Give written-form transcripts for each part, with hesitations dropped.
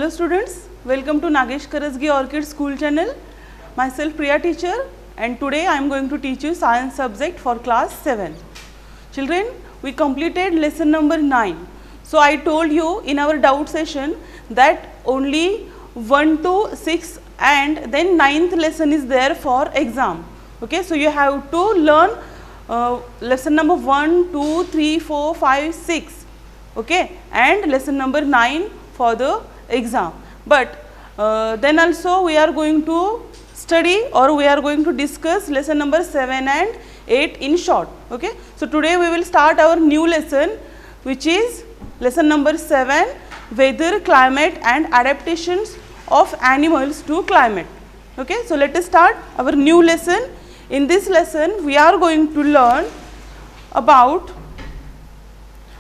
Hello students, welcome to Nagesh Karasgi Orchid School channel. Myself Priya teacher, and today I am going to teach you science subject for class 7. Children, we completed lesson number 9. So I told you in our doubt session that only 1 to 6 and then 9th lesson is there for exam. Okay, so you have to learn lesson number 1, 2, 3, 4, 5, 6. Okay, and lesson number 9 for the exam. But then also we are going to study or we are going to discuss lesson number 7 and 8 in short. Okay, so today we will start our new lesson, which is lesson number 7, weather, climate and adaptations of animals to climate. Okay, so let us start our new lesson. In this lesson we are going to learn about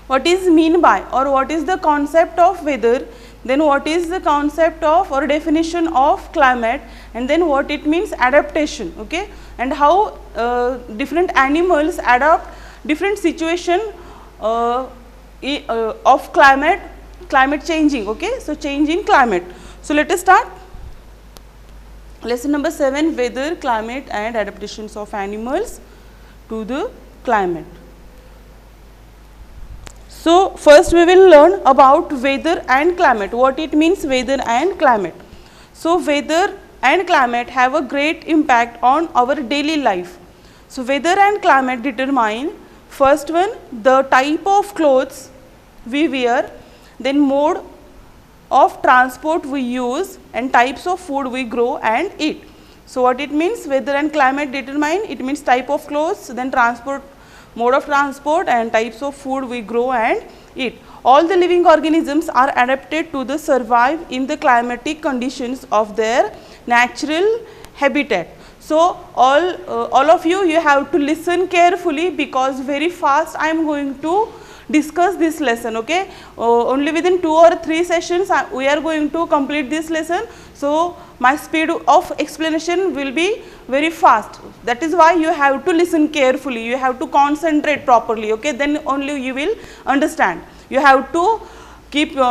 what is mean by or what is the concept of weather, then what is the concept of or definition of climate, and then what it means adaptation. Okay, and how different animals adapt different situation of climate changing. Okay, so change in climate. So let us start lesson number 7, weather, climate and adaptations of animals to the climate. So first we will learn about weather and climate, what it means weather and climate. So weather and climate have a great impact on our daily life. So weather and climate determine, first one, the type of clothes we wear, then mode of transport we use and types of food we grow and eat. So what it means weather and climate determine, it means type of clothes, then transport, mode of transport and types of food we grow and eat. All the living organisms are adapted to the survive in the climatic conditions of their natural habitat. So all of you have to listen carefully because very fast I am going to discuss this lesson. Okay, only within 2 or 3 sessions we are going to complete this lesson. So my speed of explanation will be very fast. That is why you have to listen carefully, you have to concentrate properly. Okay, then only you will understand. You have to keep you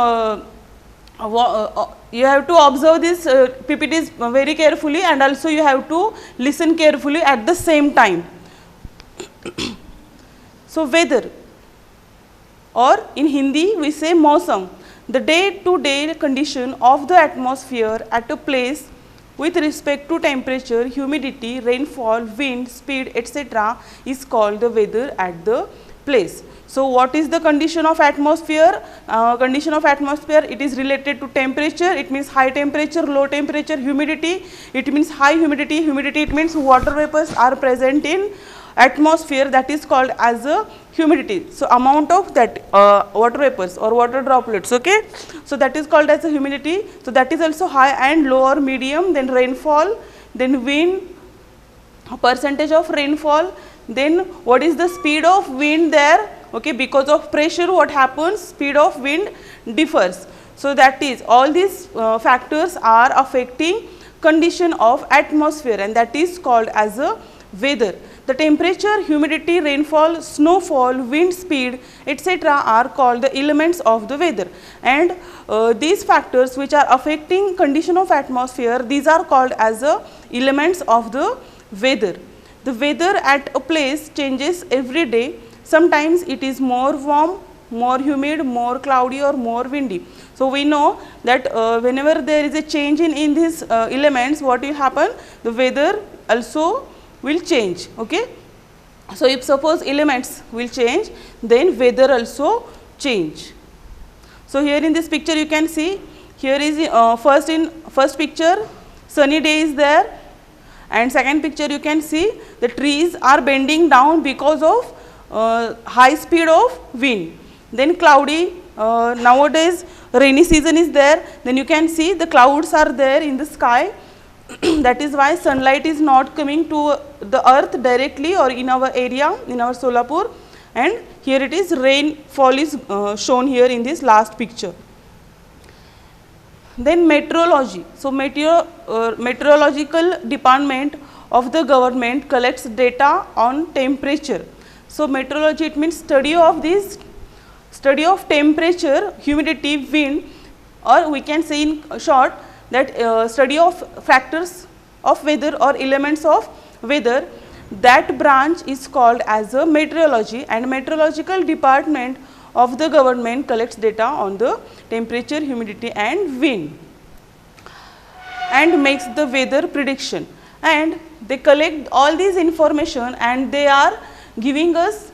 have to observe this PPTs very carefully, and also you have to listen carefully at the same time. So weather, or in Hindi we say Mausam, the day to day condition of the atmosphere at a place with respect to temperature, humidity, rainfall, wind, speed, etc. is called the weather at the place. So what is the condition of atmosphere? Condition of atmosphere, it is related to temperature, it means high temperature, low temperature, humidity, it means high humidity, humidity it means water vapors are present in atmosphere, that is called as a humidity. So amount of that water vapors or water droplets. Okay, so that is called as a humidity. So that is also high and low or medium. Then rainfall, then wind, percentage of rainfall, then what is the speed of wind there. Okay, because of pressure what happens, speed of wind differs. So that is all these factors are affecting condition of atmosphere, and that is called as a weather. The temperature, humidity, rainfall, snowfall, wind speed, etc. are called the elements of the weather, and these factors which are affecting condition of atmosphere, these are called as the elements of the weather. The weather at a place changes every day. Sometimes it is more warm, more humid, more cloudy or more windy. So we know that whenever there is a change in these elements, what will happen? The weather also will change. Okay, so if suppose elements will change, then weather also change. So here in this picture you can see, here is first picture sunny day is there, and second picture you can see the trees are bending down because of high speed of wind. Then cloudy, nowadays rainy season is there, then you can see the clouds are there in the sky. That is why sunlight is not coming to the earth directly or in our area, in our Solapur, and here it is rainfall is shown here in this last picture. Then meteorology. So meteorological department of the government collects data on temperature. So meteorology, it means study of temperature, humidity, wind or we can say in short that study of factors of weather or elements of weather, that branch is called as a meteorology, and meteorological department of the government collects data on the temperature, humidity and wind and makes the weather prediction, and they collect all these information and they are giving us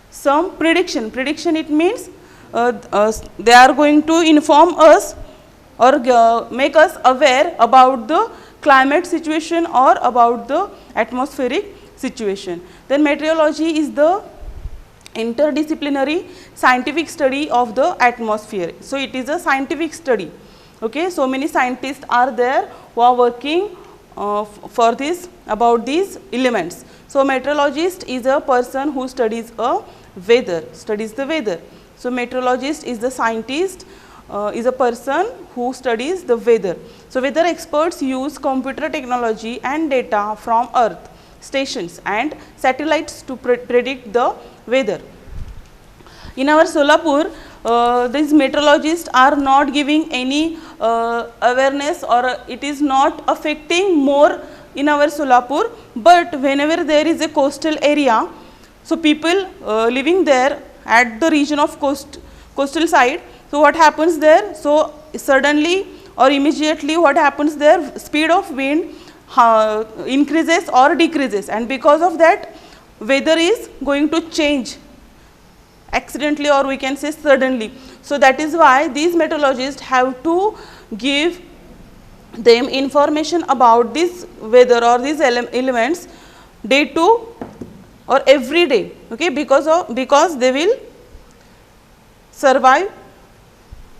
some prediction. Prediction, it means they are going to inform us or make us aware about the climate situation or about the atmospheric situation. Then meteorology is the interdisciplinary scientific study of the atmosphere. So, it is a scientific study. Okay. So, many scientists are there who are working for this, about these elements. So, meteorologist is a person who studies a weather, studies the weather. So, meteorologist is the scientist, is a person who studies the weather. So, weather experts use computer technology and data from earth stations and satellites to predict the weather. In our Solapur, these meteorologists are not giving any awareness, or it is not affecting more in our Solapur, but whenever there is a coastal area, so people living there at the region of coastal side, so what happens there? So, suddenly or immediately what happens there, speed of wind increases or decreases, and because of that weather is going to change accidentally, or we can say suddenly. So, that is why these meteorologists have to give them information about this weather or these elements day to or every day, okay, because they will survive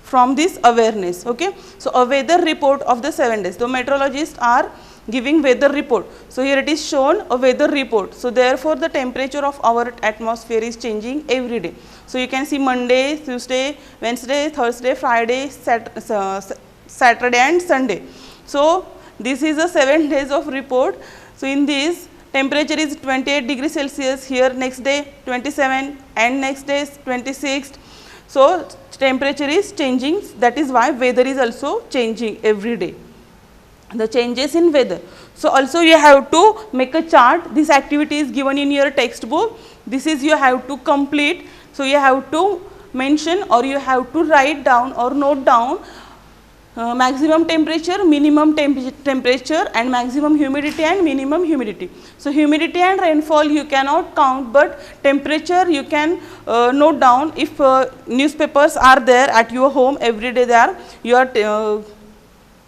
from this awareness. Okay. So, a weather report of the 7 days. The meteorologists are giving weather report. So, here it is shown a weather report. So, therefore, the temperature of our atmosphere is changing every day. So, you can see Monday, Tuesday, Wednesday, Thursday, Friday, Saturday and Sunday. So, this is a 7 days of report. So, in this temperature is 28 degrees Celsius, here next day 27 and next day is 26. So, temperature is changing, that is why weather is also changing every day, the changes in weather. So, also you have to make a chart. This activity is given in your textbook. This is you have to complete. So, you have to mention or you have to write down or note down maximum temperature, minimum temperature and maximum humidity and minimum humidity. So, humidity and rainfall you cannot count, but temperature you can note down. If newspapers are there at your home every day, there you are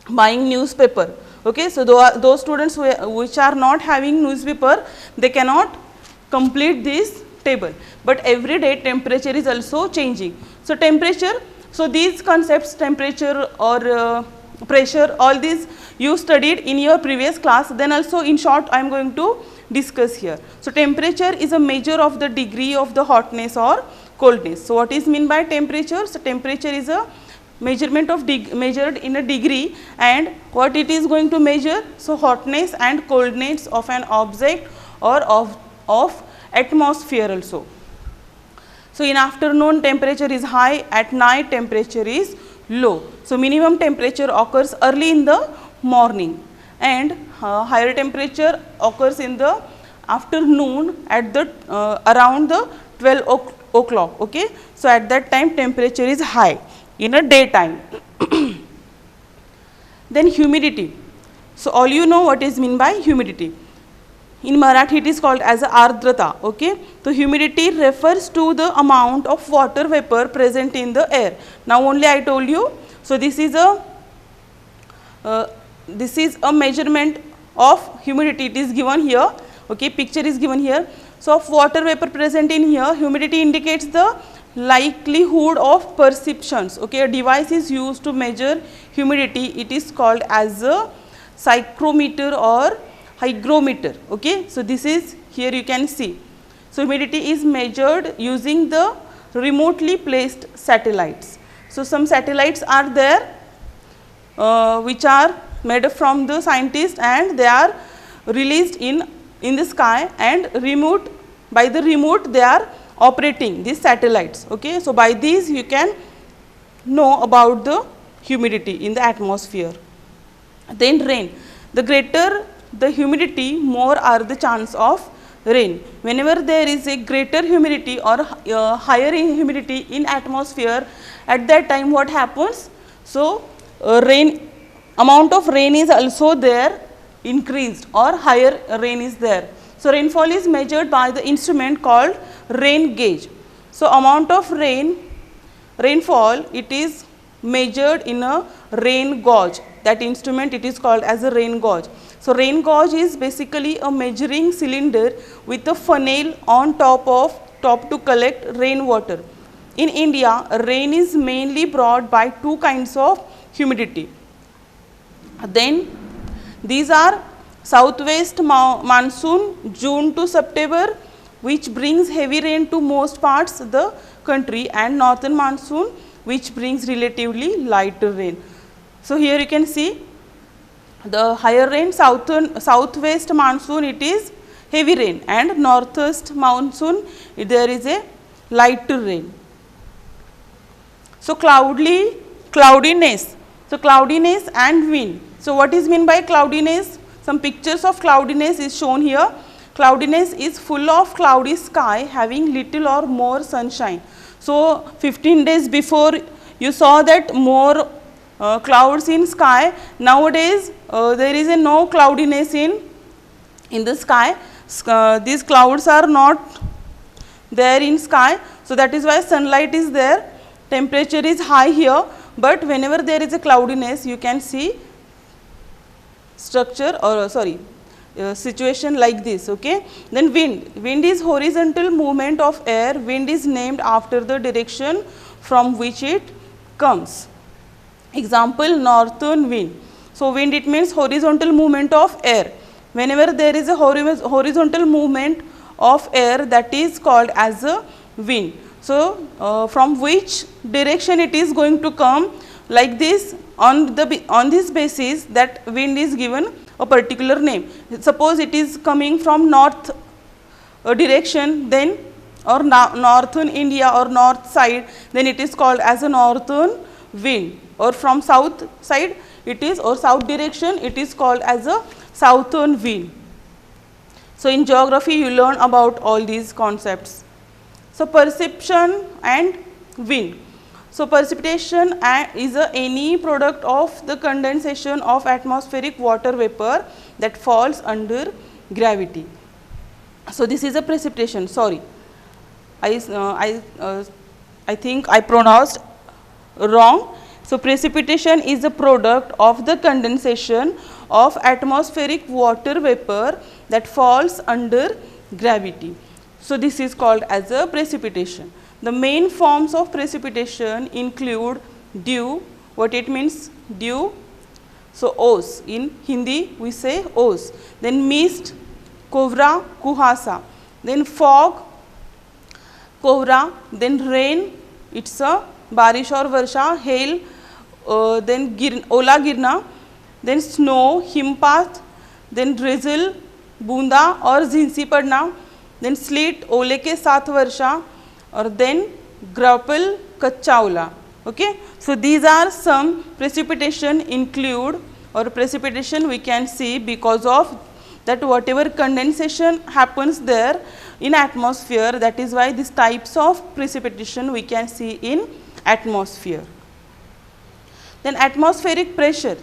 buying newspaper. Okay. So, those students which are not having newspaper, they cannot complete this table, but every day temperature is also changing. So, temperature, so these concepts, temperature or pressure, all these you studied in your previous class. Then also in short I am going to discuss here. So, temperature is a measure of the degree of the hotness or coldness. So, what is mean by temperature? So, temperature is a measurement of measured in a degree, and what it is going to measure? So, hotness and coldness of an object or of atmosphere also. So, in afternoon temperature is high, at night temperature is low. So, minimum temperature occurs early in the morning and higher temperature occurs in the afternoon at the around the 12 o'clock. Okay. So, at that time temperature is high in a daytime. Then humidity. So, all you know what is mean by humidity. In Marathi it is called as ardrata. Okay. So, humidity refers to the amount of water vapor present in the air. Now, only I told you. So, this is a measurement of humidity. It is given here. Okay. Picture is given here. So, of water vapor present in here, humidity indicates the likelihood of perceptions. Okay. A device is used to measure humidity. It is called as a psychrometer or hygrometer. Okay. So, this is here you can see. So, humidity is measured using the remotely placed satellites. So, some satellites are there which are made from the scientists, and they are released in the sky, and by the remote they are operating these satellites. Okay. So, by these you can know about the humidity in the atmosphere. Then rain. The greater the humidity, more are the chance of rain. Whenever there is a greater humidity or higher humidity in atmosphere, at that time what happens? So, amount of rain is also there increased, or higher rain is there. So, rainfall is measured by the instrument called rain gauge. So, amount of rainfall, it is measured in a rain gauge. That instrument, it is called as a rain gauge. So, rain gauge is basically a measuring cylinder with a funnel on top to collect rainwater. In India, rain is mainly brought by two kinds of humidity. Then these are southwest monsoon, June to September, which brings heavy rain to most parts of the country, and northern monsoon, which brings relatively lighter rain. So, here you can see the higher rain, southwest monsoon, it is heavy rain, and northwest monsoon, there is a lighter rain. So, cloudiness. So, cloudiness and wind. So, what is meant by cloudiness? Some pictures of cloudiness is shown here. Cloudiness is full of cloudy sky having little or more sunshine. So, 15 days before you saw that more clouds in sky. Nowadays, there is no cloudiness in the sky. These clouds are not there in sky. So, that is why sunlight is there. Temperature is high here, but whenever there is a cloudiness, you can see structure or situation like this. Okay. Then wind is horizontal movement of air. Wind is named after the direction from which it comes. Example, northern wind. So, wind, it means horizontal movement of air. Whenever there is a horizontal movement of air, that is called as a wind. So, from which direction it is going to come, like this, on this basis, that wind is given a particular name. Suppose it is coming from north direction, then, or northern India or north side, then it is called as a northern wind, or from south side it is, or south direction, it is called as a southern wind. So, in geography you learn about all these concepts. So, perception and wind. So, precipitation is any product of the condensation of atmospheric water vapor that falls under gravity. So, this is a precipitation. Sorry, I think I pronounced wrong. So, precipitation is a product of the condensation of atmospheric water vapor that falls under gravity. So, this is called as a precipitation. The main forms of precipitation include dew. What it means? Dew. So, os. In Hindi we say os. Then mist, kovra, kuhasa. Then fog, kovra. Then rain, it's a barish or varsha, hail. Then ola girna. Then snow, himpat. Then drizzle, bunda or zinsi padna. Then sleet, ओले के साथ वर्षा, और then grapple, कच्चा ओला. Okay. So, these are some precipitation include, or precipitation we can see because of that whatever condensation happens there in atmosphere, that is why these types of precipitation we can see in atmosphere. Then atmospheric pressure.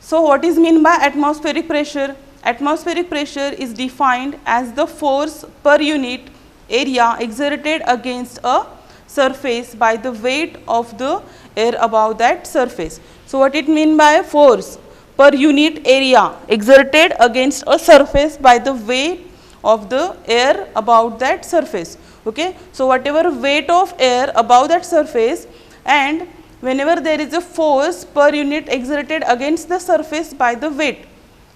So, what is meant by atmospheric pressure? Atmospheric pressure is defined as the force per unit area exerted against a surface by the weight of the air above that surface. So, what it mean by force per unit area exerted against a surface by the weight of the air above that surface. Okay. So, whatever weight of air above that surface, and whenever there is a force per unit exerted against the surface by the weight.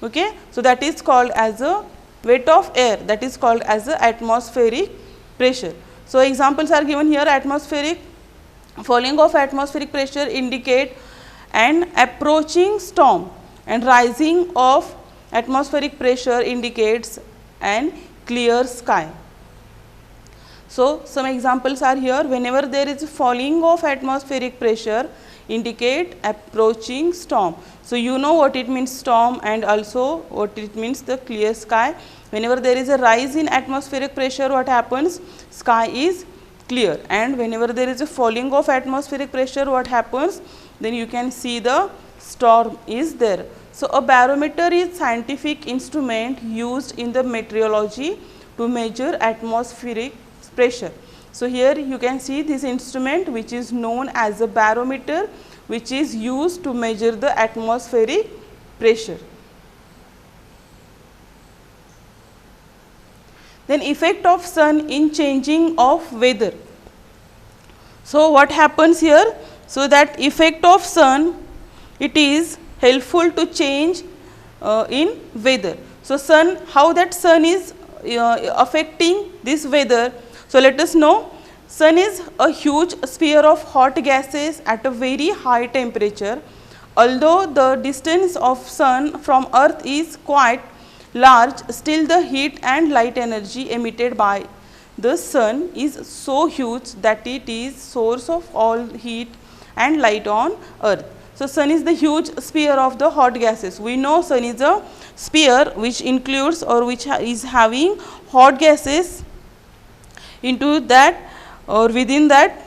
Okay. So, that is called as a weight of air, that is called as a atmospheric pressure. So, examples are given here. Atmospheric, falling of atmospheric pressure indicate an approaching storm, and rising of atmospheric pressure indicates an clear sky. So, some examples are here. Whenever there is falling of atmospheric pressure, indicate approaching storm. So, you know what it means storm, and also what it means the clear sky. Whenever there is a rise in atmospheric pressure, what happens? Sky is clear, and whenever there is a falling of atmospheric pressure, what happens? Then you can see the storm is there. So, a barometer is scientific instrument used in the meteorology to measure atmospheric pressure. So, here you can see this instrument which is known as a barometer, which is used to measure the atmospheric pressure. Then effect of sun in changing of weather. So, what happens here? So, that effect of sun, it is helpful to change in weather. So, sun, how that sun is affecting this weather. So, let us know. Sun is a huge sphere of hot gases at a very high temperature. Although the distance of sun from earth is quite large, still the heat and light energy emitted by the sun is so huge that it is source of all heat and light on earth. So, sun is the huge sphere of the hot gases. We know sun is a sphere which includes or which is having hot gases into that or within that,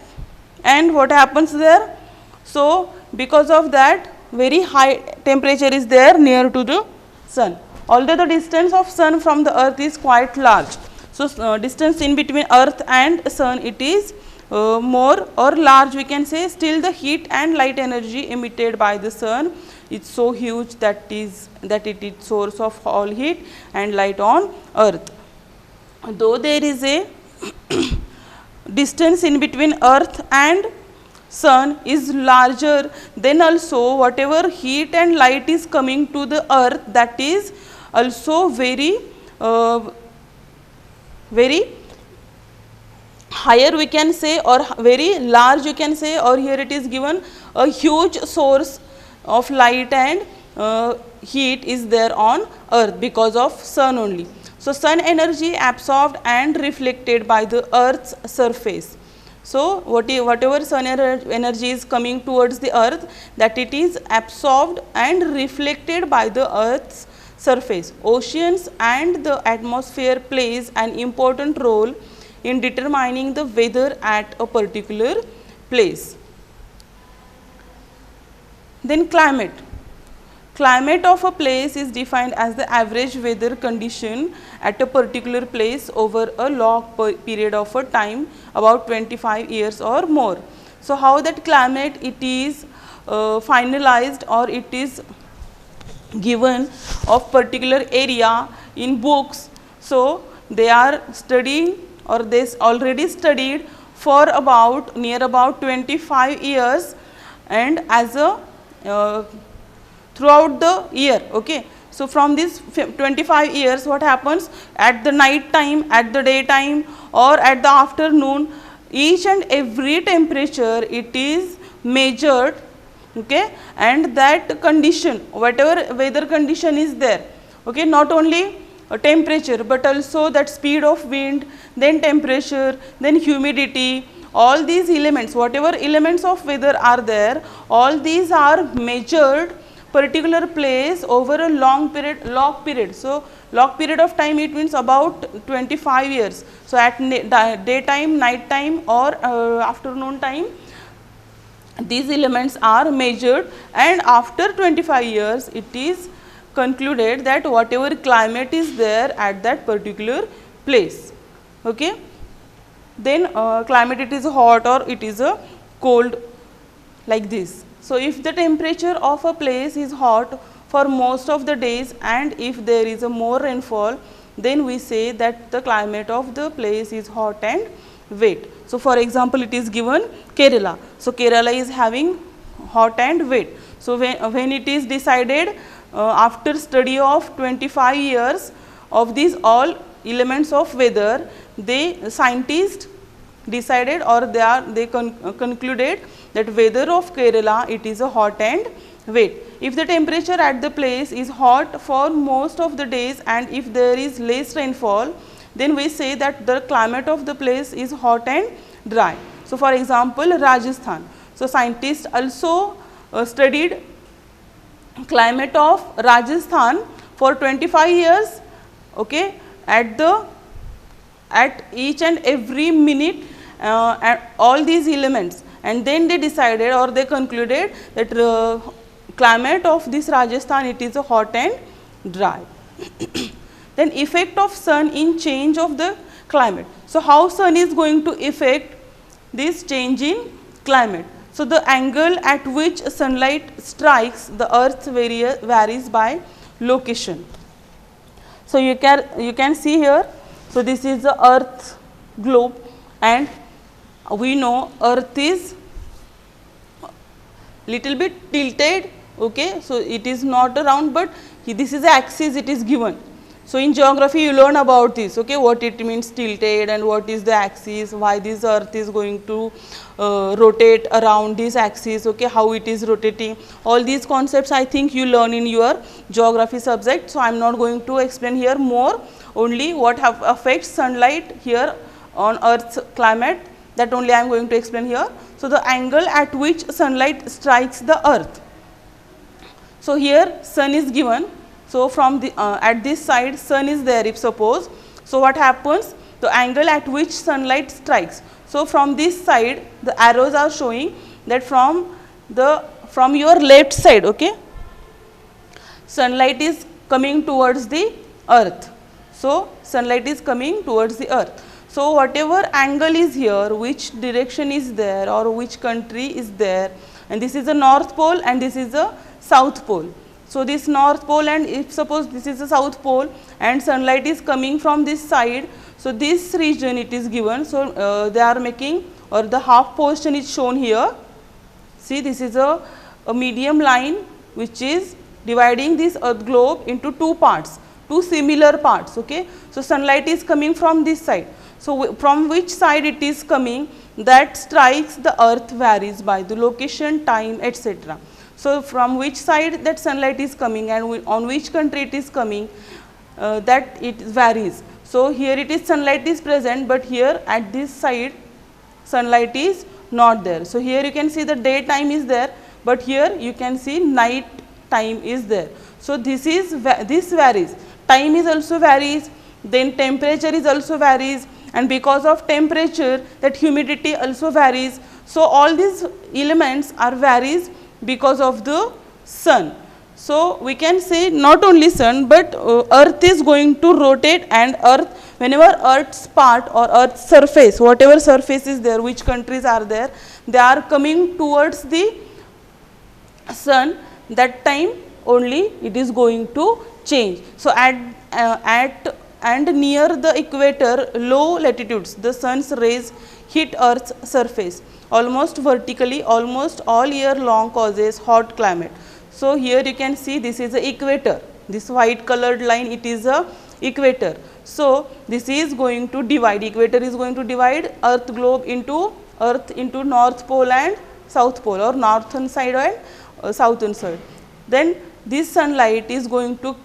and what happens there? So, because of that very high temperature is there near to the sun, although the distance of sun from the earth is quite large. So, distance in between earth and sun, it is more or large, we can say, still the heat and light energy emitted by the sun is so huge that it is source of all heat and light on earth. Though there is a distance in between earth and sun is larger, then also whatever heat and light is coming to the earth, that is also very higher, we can say, or very large, you can say, or here it is given a huge source of light and heat is there on earth because of sun only. So, sun energy absorbed and reflected by the earth's surface. So, whatever sun energy is coming towards the earth, that it is absorbed and reflected by the earth's surface. Oceans and the atmosphere plays an important role in determining the weather at a particular place. Then climate. Climate of a place is defined as the average weather condition at a particular place over a long period of a time, about 25 years or more. So, how that climate it is finalized or it is given of particular area in books. So, they are studying or they already studied for about near about 25 years and as a throughout the year. Okay. So, from this 25 years what happens at the night time, at the daytime or at the afternoon, each and every temperature it is measured, okay, and that condition, whatever weather condition is there, okay, not only temperature but also that speed of wind, then temperature, then humidity, all these elements, whatever elements of weather are there, all these are measured particular place over a long period. So, long period of time, it means about 25 years. So, at daytime, night time or afternoon time, these elements are measured, and after 25 years it is concluded that whatever climate is there at that particular place. Okay. Then climate, it is hot or it is a cold, like this. So, if the temperature of a place is hot for most of the days and if there is a more rainfall, then we say that the climate of the place is hot and wet. So, for example, it is given Kerala. So, Kerala is having hot and wet. So, when it is decided after study of 25 years of these all elements of weather, scientists decided or they concluded that weather of Kerala, it is a hot and wet. If the temperature at the place is hot for most of the days and if there is less rainfall, then we say that the climate of the place is hot and dry. So, for example, Rajasthan. So, scientists also studied climate of Rajasthan for 25 years, okay, at each and every minute at all these elements, and then they decided or they concluded that climate of this Rajasthan, it is a hot and dry. Then effect of sun in change of the climate. So, how sun is going to affect this change in climate? So, the angle at which sunlight strikes the earth varies by location. So, you can see here. So, this is the earth globe, and we know earth is little bit tilted, okay. So, it is not round, but this is the axis it is given. So, in geography you learn about this, okay, what it means tilted and what is the axis, why this earth is going to rotate around this axis, okay, how it is rotating. All these concepts I think you learn in your geography subject. So, I am not going to explain here more, only what affects sunlight here on earth's climate, that only I am going to explain here. So, the angle at which sunlight strikes the earth. So, here sun is given. So, from the at this side sun is there if suppose. So, what happens? The angle at which sunlight strikes. So, from this side the arrows are showing that from your left side, okay, sunlight is coming towards the earth. So, sunlight is coming towards the earth. So, whatever angle is here, which direction is there or which country is there, and this is the north pole and this is the south pole. So, this north pole, and if suppose this is the south pole and sunlight is coming from this side. So, this region it is given. So, they are making, or the half portion is shown here. See, this is a medium line which is dividing this earth globe into two parts, two similar parts, okay. So, sunlight is coming from this side. So, from which side it is coming, that strikes the earth varies by the location, time, etc. So, from which side that sunlight is coming and on which country it is coming, that it varies. So, here it is sunlight is present, but here at this side sunlight is not there. So, here you can see the day time is there, but here you can see night time is there. So, this varies, time is also varies, then temperature is also varies, and because of temperature that humidity also varies. So, all these elements are varies because of the sun. So, we can say not only sun, but earth is going to rotate, and earth, whenever earth's part or earth's surface, whatever surface is there, which countries are there, they are coming towards the sun, that time only it is going to change. So, at and near the equator, low latitudes, the sun's rays hit earth's surface almost vertically, almost all year long, causes hot climate. So, here you can see this is the equator, this white colored line, it is a equator. So, this is going to divide, equator is going to divide earth globe into north pole and south pole, or northern side and southern side. Then this sunlight is going to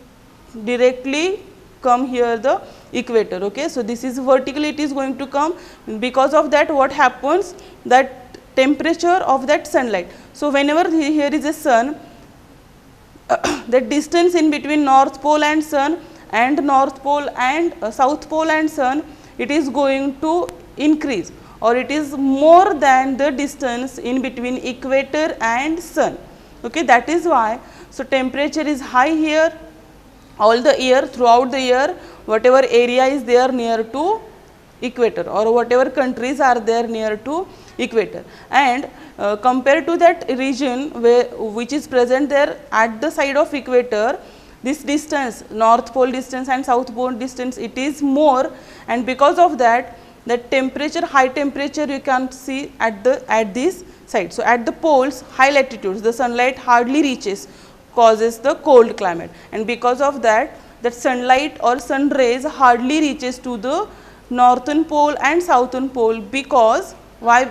directly come here the equator, okay. So, this is vertically it is going to come, because of that what happens, that temperature of that sunlight. So, whenever here is a sun, the distance in between north pole and sun and north pole and south pole and sun, it is going to increase, or it is more than the distance in between equator and sun, okay. That is why, so temperature is high here all the year, throughout the year, whatever area is there near to equator, or whatever countries are there near to equator, and compared to that region which is present there at the side of equator, this distance, north pole distance and south pole distance, it is more, and because of that, the temperature, high temperature you can see at this side. So, at the poles, high latitudes, the sunlight hardly reaches, causes the cold climate, and because of that, sunlight or sun rays hardly reaches to the northern pole and southern pole. Because why?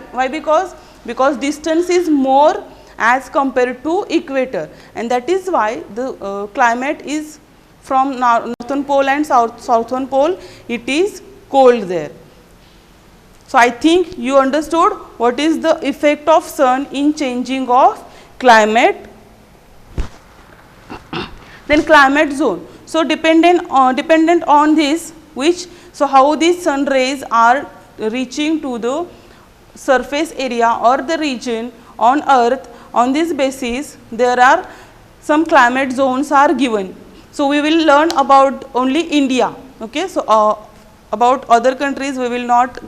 Because distance is more as compared to equator, and that is why the climate is from northern pole and southern pole, it is cold there. So I think you understood what is the effect of sun in changing of climate. Then climate zone. So dependent on this, which, so how these sun rays are reaching to the surface area or the region on earth, on this basis there are some climate zones are given. So we will learn about only India, okay. So about other countries we will not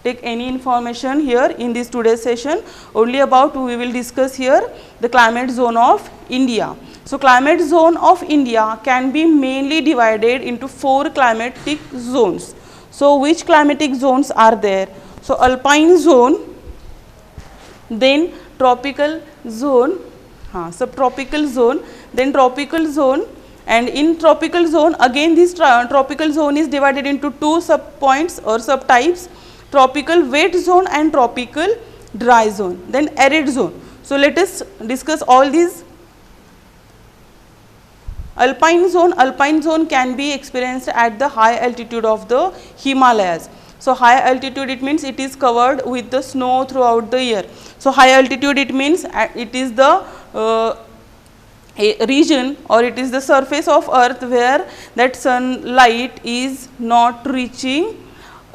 take any information here in this today's session, only about we will discuss here the climate zone of India. So climate zone of India can be mainly divided into 4 climatic zones. So which climatic zones are there? So alpine zone, then tropical zone, subtropical zone, then tropical zone, and in tropical zone again this tropical zone is divided into 2 sub points or subtypes, tropical wet zone and tropical dry zone, then arid zone. So let us discuss all these. Alpine zone can be experienced at the high altitude of the Himalayas. So high altitude, it means it is covered with the snow throughout the year. So high altitude, it means it is the a region, or it is the surface of earth where that sunlight is not reaching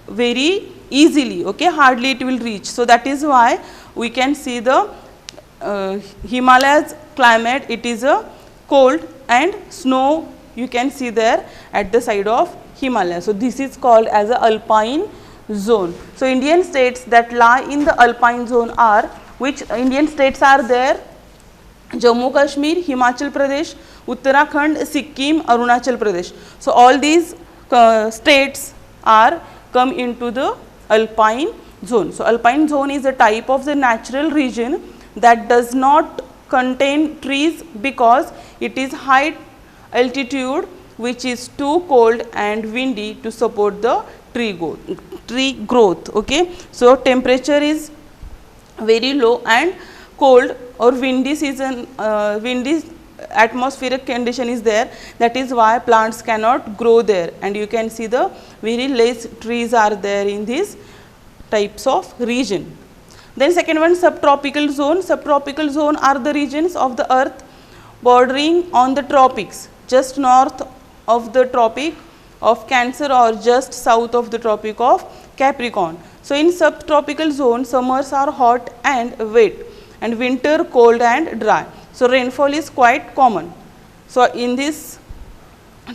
very easily, okay, hardly it will reach. So that is why we can see the Himalayas climate, it is a cold and snow you can see there at the side of Himalaya. So this is called as a alpine zone. So Indian states that lie in the alpine zone are, which Indian states are there? Jammu Kashmir, Himachal Pradesh, Uttarakhand, Sikkim, Arunachal Pradesh. So all these states are come into the alpine zone. So alpine zone is a type of the natural region that does not contain trees because it is high altitude which is too cold and windy to support the tree growth. Okay. So temperature is very low and cold or windy season, windy atmospheric condition is there, that is why plants cannot grow there, and you can see the very less trees are there in these types of region. Then second one, subtropical zone. Subtropical zone are the regions of the earth bordering on the tropics, just north of the tropic of Cancer or just south of the tropic of Capricorn. So in subtropical zone, summers are hot and wet and winter cold and dry. So rainfall is quite common. So in this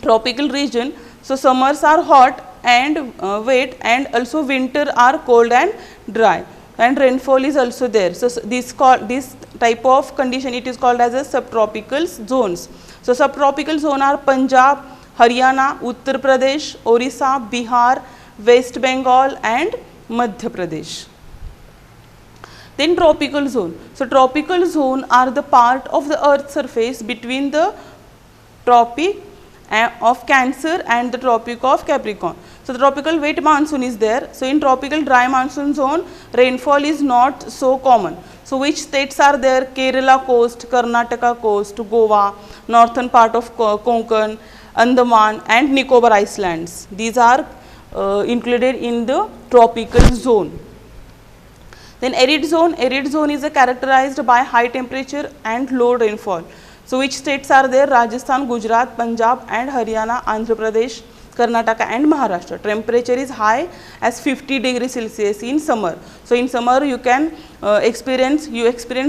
tropical region, so summers are hot and wet, and also winter are cold and dry, and rainfall is also there. So this type of condition, it is called as a subtropical zones. So subtropical zone are Punjab, Haryana, Uttar Pradesh, Orissa, Bihar, West Bengal and Madhya Pradesh. Then tropical zone. So tropical zone are the part of the earth's surface between the tropic of Cancer and the tropic of Capricorn. So the tropical wet monsoon is there. So in tropical dry monsoon zone, rainfall is not so common. So which states are there? Kerala coast, Karnataka coast, Goa, northern part of Konkan, Andaman and Nicobar Islands. These are included in the tropical zone. Then arid zone is characterized by high temperature and low rainfall. So which states are there? Rajasthan, Gujarat, Punjab and Haryana, Andhra Pradesh, Karnataka and Maharashtra. Temperature is high as 50 degrees Celsius in summer. So in summer you can experience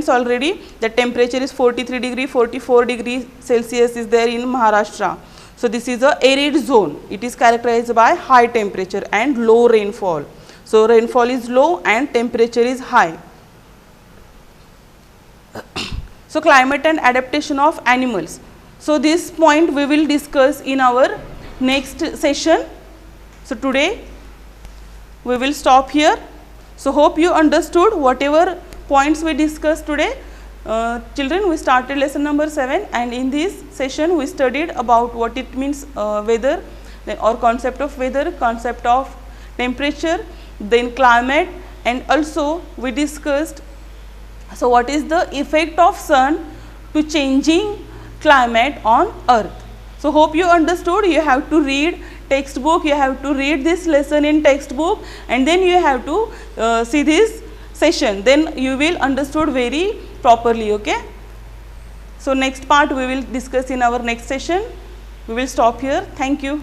already the temperature is 43 degree, 44 degrees Celsius is there in Maharashtra. So this is a arid zone. It is characterized by high temperature and low rainfall. So rainfall is low and temperature is high. So climate and adaptation of animals. So this point we will discuss in our next session. So today we will stop here. So hope you understood whatever points we discussed today. Children, we started lesson number 7, and in this session we studied about what it means weather, or concept of weather, concept of temperature, then climate, and also we discussed so what is the effect of sun to changing climate on earth. So hope you understood. You have to read textbook, you have to read this lesson in textbook, and then you have to see this session, then you will understood very properly. Okay. So next part we will discuss in our next session. We will stop here. Thank you.